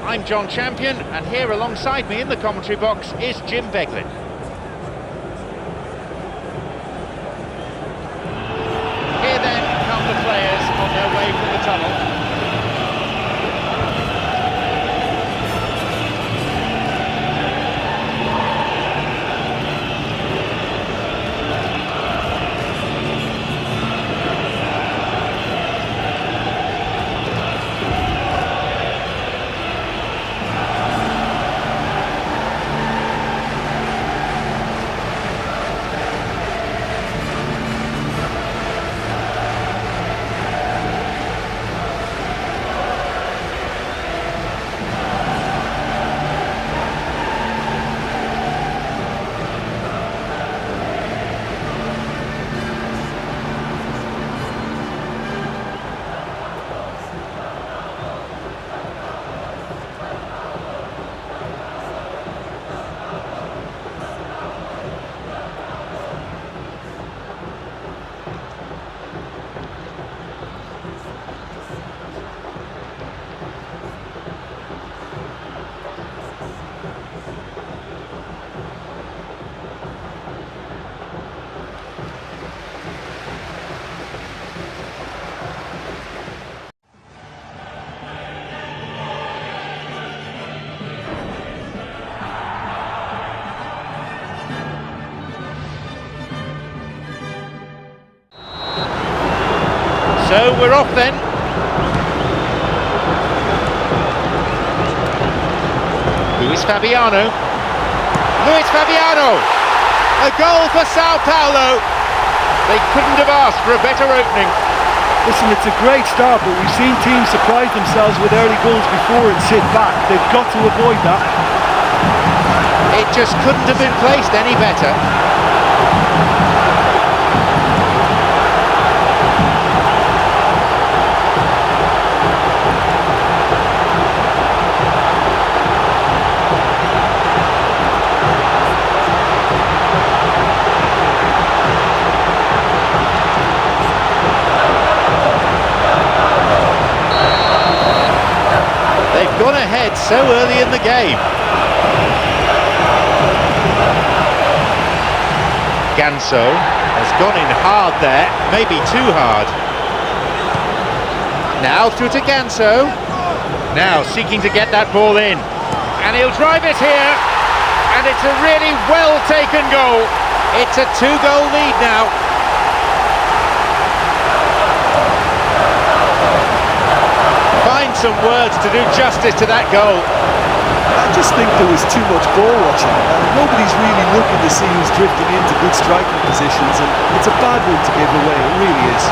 I'm John Champion, and here alongside me in the commentary box is Jim Beglin. Here then come the players on their way from the tunnel. So we're off then. Luis Fabiano. A goal for Sao Paulo. They couldn't have asked for a better opening. Listen, it's a great start, but we've seen teams surprise themselves with early goals before and sit back. They've got to avoid that. It just couldn't have been placed any better. They've gone ahead so early in the game. Ganso has gone in hard there, maybe too hard. Now through to Ganso. Now seeking to get that ball in. And he'll drive it here. And it's a really well taken goal. It's a 2-goal lead now. Find some words to do justice to that goal. I just think there was too much ball watching. Nobody's really looking to see who's drifting into good striking positions, and it's a bad one to give away, it really is.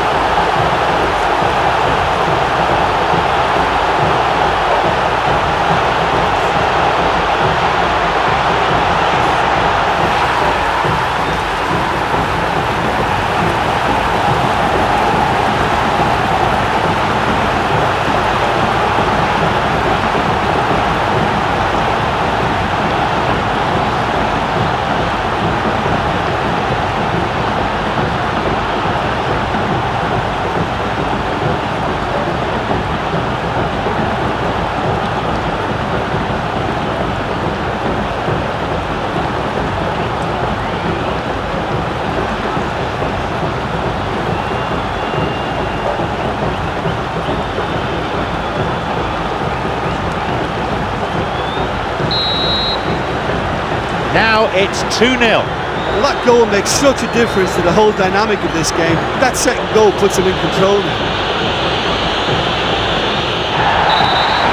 Now it's 2-0. Well, that goal makes such a difference to the whole dynamic of this game. That second goal puts them in control now.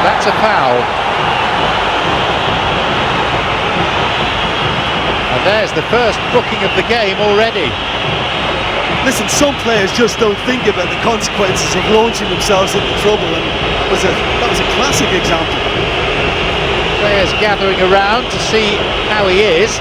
That's a foul. And there's the first booking of the game already. Listen, some players just don't think about the consequences of launching themselves into trouble, and that was a classic example. Players gathering around to see how he is.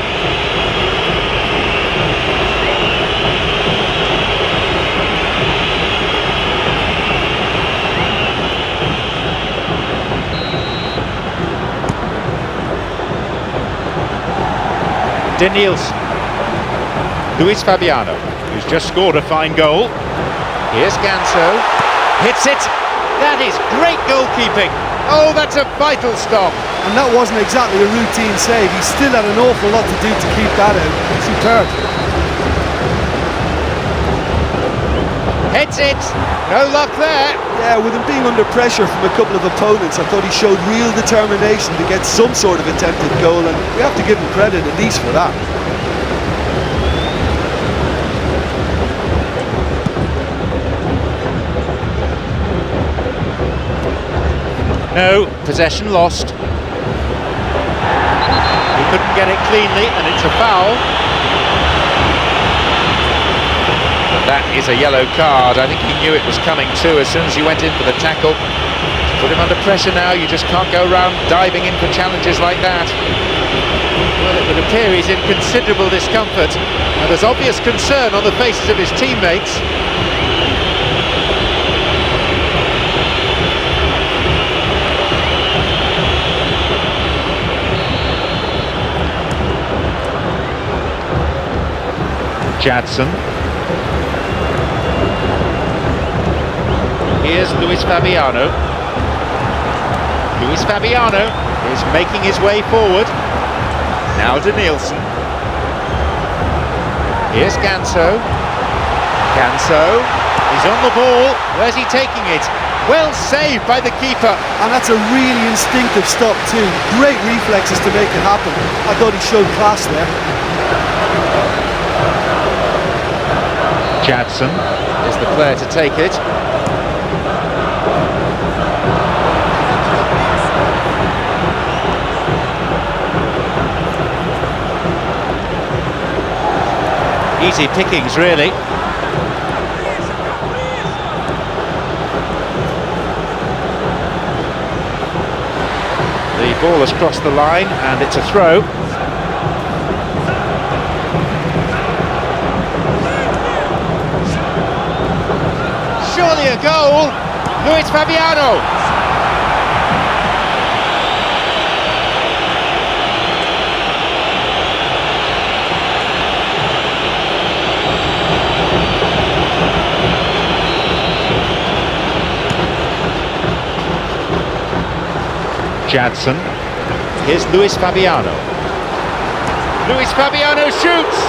Denilson. Luis Fabiano, who's just scored a fine goal. Here's Ganso. Hits it. That is great goalkeeping. Oh, that's a vital stop. And that wasn't exactly a routine save. He still had an awful lot to do to keep that out. Superb. Heads it. No luck there. Yeah, with him being under pressure from a couple of opponents, I thought he showed real determination to get some sort of attempted goal, and we have to give him credit at least for that. No, possession lost. He couldn't get it cleanly, and it's a foul. That is a yellow card. I think he knew it was coming too as soon as he went in for the tackle. Put him under pressure now. You just can't go around diving in for challenges like that. Well, it would appear he's in considerable discomfort, and there's obvious concern on the faces of his teammates. Jadson. Here's Luis Fabiano. Luis Fabiano is making his way forward. Now to Nielsen. Here's Ganso. Ganso is on the ball. Where's he taking it? Well saved by the keeper. And that's a really instinctive stop too. Great reflexes to make it happen. I thought he showed class there. Jadson is the player to take it. Easy pickings, really. The ball has crossed the line and it's a throw. Surely a goal! Luis Fabiano! Jadson. Here's Luis Fabiano. Luis Fabiano shoots!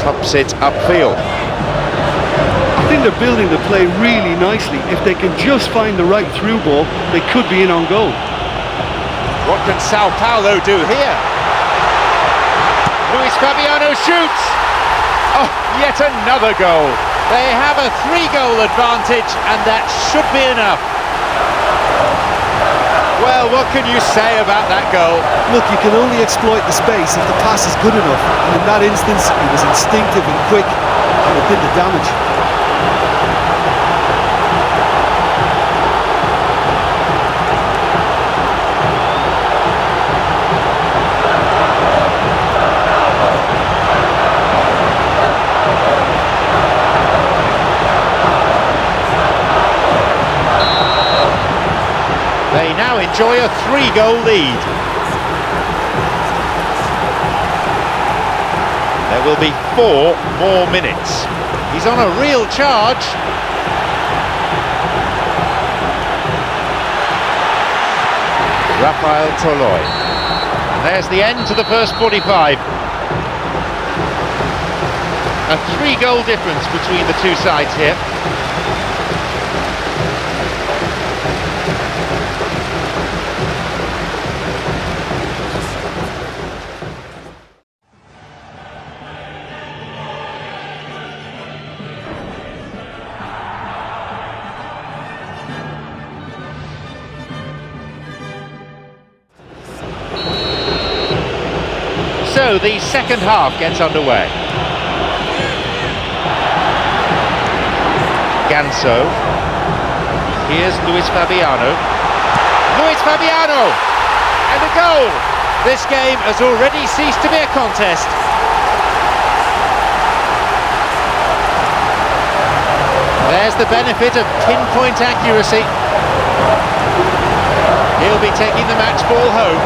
Tops it upfield. I think they're building the play really nicely. If they can just find the right through ball, they could be in on goal. What can Sao Paulo do here? Luis Fabiano shoots! Oh, yet another goal. They have a 3-goal advantage, and that should be enough. Well, what can you say about that goal? Look, you can only exploit the space if the pass is good enough, and in that instance, it was instinctive and quick, and it did the damage. They now enjoy a 3-goal lead. There will be 4 more minutes. He's on a real charge. Rafael Toloi. And there's the end to the first 45. A 3-goal difference between the two sides here. So the second half gets underway. Ganso. Here's Luis Fabiano. Luis Fabiano! And a goal! This game has already ceased to be a contest. There's the benefit of pinpoint accuracy. He'll be taking the match ball home.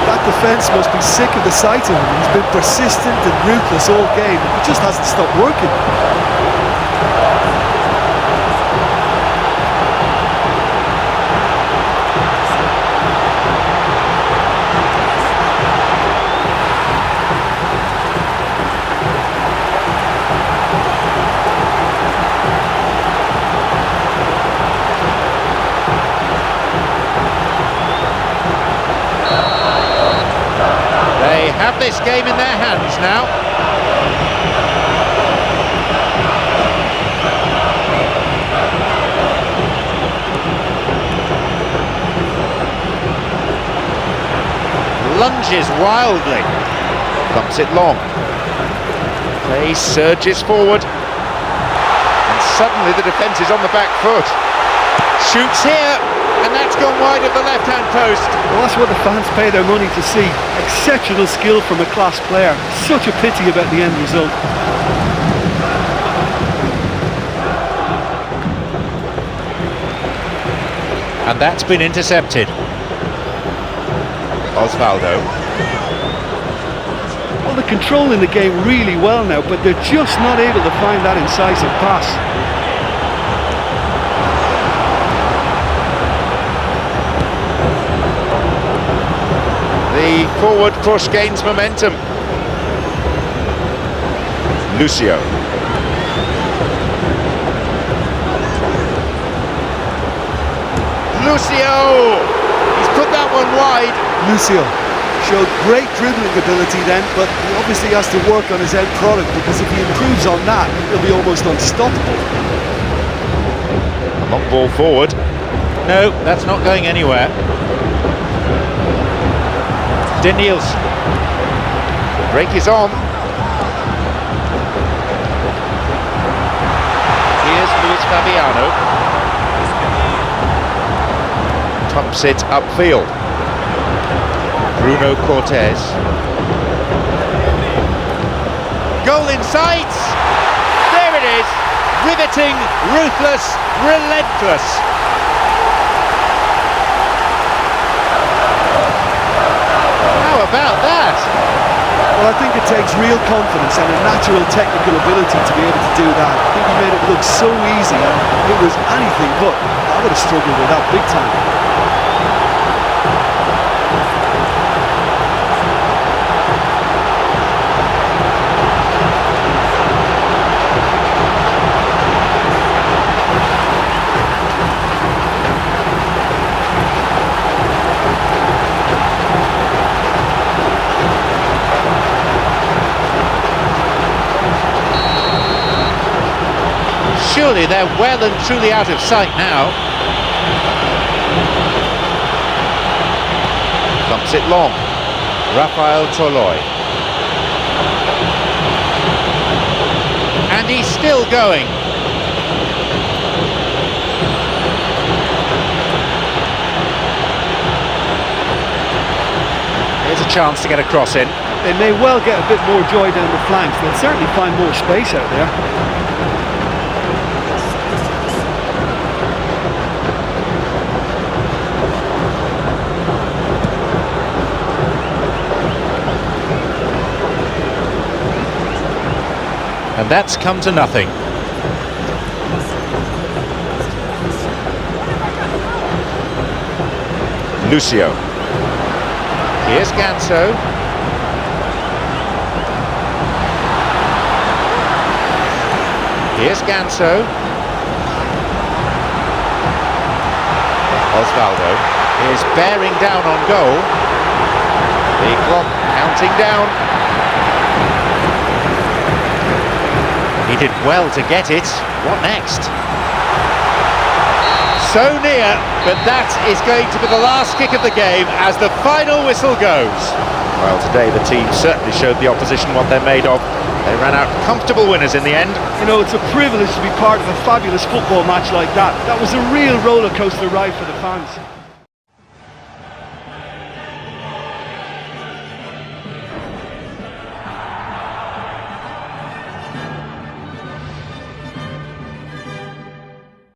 That defence must be sick of the sight of him. He's been persistent and ruthless all game. It just hasn't stopped working. They have this game in their hands now. Lunges wildly, thumps it long. Play surges forward, and suddenly the defence is on the back foot. Shoots here, and that's gone wide of the left-hand post. Well, that's what the fans pay their money to see. Exceptional skill from a class player. Such a pity about the end result. And that's been intercepted. Osvaldo. Well, they're controlling the game really well now, but they're just not able to find that incisive pass. The forward push gains momentum. Lucio. Lucio! He's put that one wide. Lucio showed great dribbling ability then, but he obviously has to work on his end product, because if he improves on that, he'll be almost unstoppable. Long ball forward. No, that's not going anywhere. Daniels. Break is on. Here's Luis Fabiano. Pumps it upfield. Bruno Cortés. Goal in sight! There it is! Riveting, ruthless, relentless. How about that? Well, I think it takes real confidence and a natural technical ability to be able to do that. I think he made it look so easy, and it was anything but. I would have struggled with that big time. Surely they're well and truly out of sight now. Thumps it long. Rafael Toloi. And he's still going. Here's a chance to get a cross in. They may well get a bit more joy down the flanks. They'll certainly find more space out there. And that's come to nothing. Lucio. Here's Ganso. Here's Ganso. Osvaldo is bearing down on goal. The clock counting down. He did well to get it. What next? So near, but that is going to be the last kick of the game as the final whistle goes. Well, today the team certainly showed the opposition what they're made of. They ran out comfortable winners in the end. You know, it's a privilege to be part of a fabulous football match like that. That was a real roller coaster ride for the fans.